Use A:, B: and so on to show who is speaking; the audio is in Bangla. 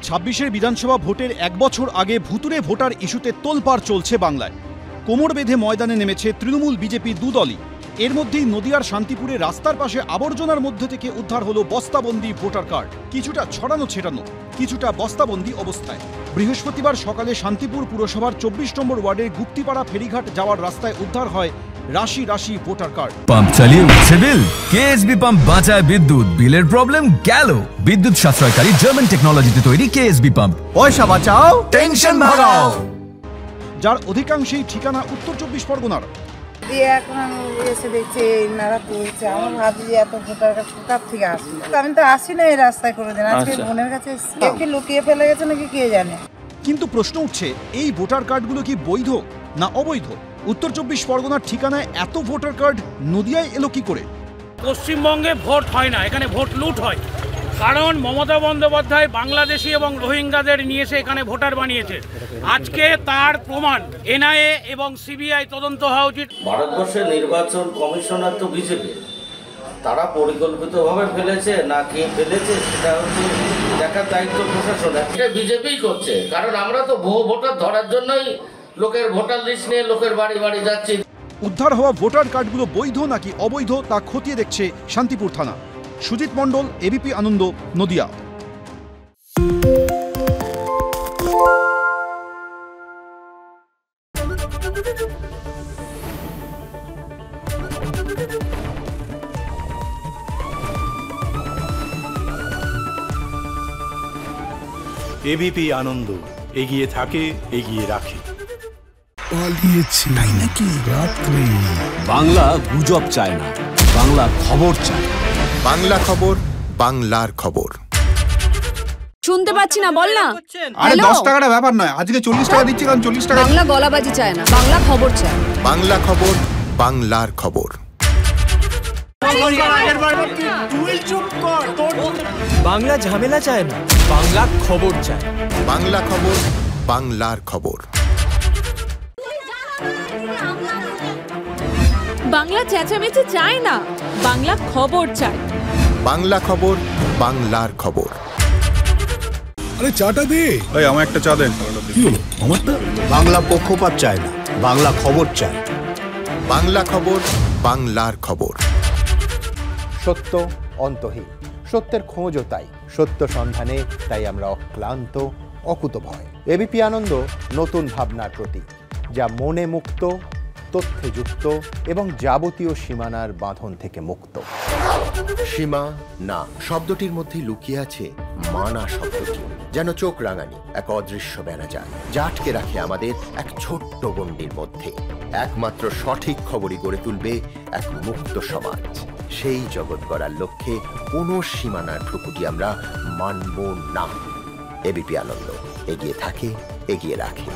A: ২৬-এর বিধানসভা ভোটের এক বছর আগে ভুতুরে ভোটার ইস্যুতে তোলপাড় চলছে বাংলায়। কোমর বেঁধে ময়দানে নেমেছে তৃণমূল বিজেপি দুদলই। এর মধ্যেই নদিয়ার শান্তিপুরে রাস্তার পাশে আবর্জনার মধ্যে থেকে উদ্ধার হলো বস্তাবন্দি ভোটার কার্ড। কিছুটা ছড়ানো ছেটানো, কিছুটা বস্তাবন্দি অবস্থায়। বৃহস্পতিবার সকালে শান্তিপুর পুরসভার ২৪ নম্বর ওয়ার্ডের গুপ্তিপাড়া ফেরিঘাট যাওয়ার রাস্তায় উদ্ধার হয় রাশি রাশি ভোটার কার্ড।
B: পাম্প চালিয়ে উঠছে বিল। কেএসবি পাম্প বাঁচায় বিদ্যুৎ, বিলের প্রবলেম গেল। বিদ্যুৎ সাশ্রয়কারী জার্মান টেকনোলজিতে তৈরি কেএসবি পাম্প। পয়সা বাঁচাও, টেনশন ভাগাও।
A: যার অধিকাংশই ঠিকানা উত্তর ২৪ পরগনার।
C: এখন আমি এসে দেখছি নারা তুলছে, আমার ভাবছি যে এত ভোটার কার্ড কোথা থেকে আসলো। আমি তো আসি না এই রাস্তায় কোনোদিন, আজকে বোনের কাছে এসেছি। কি লুকিয়ে ফেলে গেছে নাকি কে জানে।
A: কিন্তু প্রশ্ন উঠছে, এই ভোটার কার্ডগুলো কি বৈধ না অবৈধ? উত্তর ২৪ পরগনার ঠিকানায় এত ভোটার কার্ড নদিয়ায় এলো কি করে?
D: পশ্চিমবঙ্গে ভোট হয় না, এখানে ভোট লুট হয়। কারণ মমতা বন্দ্যোপাধ্যায় বাংলাদেশি এবং রোহিঙ্গাদের নিয়ে এসে এখানে ভোটার বানিয়েছে। আজকে তার প্রমাণ এনআইএ এবং সিবিআই তদন্ত হওয়া উচিত।
E: ভারতবর্ষের নির্বাচন কমিশনার তো বিজেপি, তারা পরিকল্পিতভাবে ফেলেছে না কে ফেলেছে সেটা হচ্ছে দেখার দায়িত্ব প্রশাসনের। এটা বিজেপিই করছে, কারণ আমরা তো বহু ভোটার ধরার জন্যই লোকের ভোটার লিস্ট নিয়ে লোকের বাড়ি বাড়ি যাচ্ছি।
A: উদ্ধার হওয়া ভোটার কার্ডগুলো বৈধ নাকি অবৈধ তা খতিয়ে দেখছে শান্তিপুর থানা। সুজিত মণ্ডল, এবিপি আনন্দ, নদিয়া।
F: এবিপি আনন্দ, এগিয়ে থাকে, এগিয়ে রাখে।
G: পালিয়েছে তাই নাকি? রাত্রে
H: বাংলা গুজব চায় না, বাংলা খবর চায়।
G: বাংলা খবর, বাংলার খবর।
I: শুনতে পাচ্ছি না, বল না।
J: আরে 10 টাকাটা ব্যাপার নয়, আজকে 40 টাকা দিচ্ছি, কারণ 40 টাকা।
I: বাংলা গলাবাজি চায় না, বাংলা খবর চায়।
G: বাংলা খবর, বাংলার খবর।
B: বাংলা ঝামেলা চায় না, বাংলা খবর চায়।
G: বাংলা খবর, বাংলার খবর।
I: বাংলা চেঁচামেচি চায় না, বাংলা খবর চায়।
G: বাংলা খবর, বাংলার খবর।
J: আরে চাটা দে।
F: এই আমার একটা চা দেন।
J: কি হলো আমারটা?
H: বাংলা পক্ষপাত চায় না, বাংলা খবর চায়।
G: বাংলা খবর, বাংলার খবর।
K: সত্য অন্তহীন, সত্যের খোঁজও তাই, সত্য সন্ধানে তাই আমরা অক্লান্ত, অকুতভয়। এবিপি আনন্দ নতুন ভাবনার প্রতীক, যা মনে মুক্ত, তথ্যে যুক্ত এবং যাবতীয় সীমানার বাঁধন থেকে মুক্ত। সীমা না শব্দটির মধ্যে লুকিয়ে আছে মানা শব্দটি, যেন চোখ রাঙানি এক অদৃশ্য ব্যানাজার, যা আটকে রাখে আমাদের এক ছোট্ট গণ্ডির মধ্যে। একমাত্র সঠিক খবরই গড়ে তুলবে এক মুক্ত সমাজ। সেই জগৎ গড়ার লক্ষ্যে কোনো সীমানার ঠুকুটি আমরা মানব না। এবিপি আনন্দ, এগিয়ে থাকে, এগিয়ে রাখে।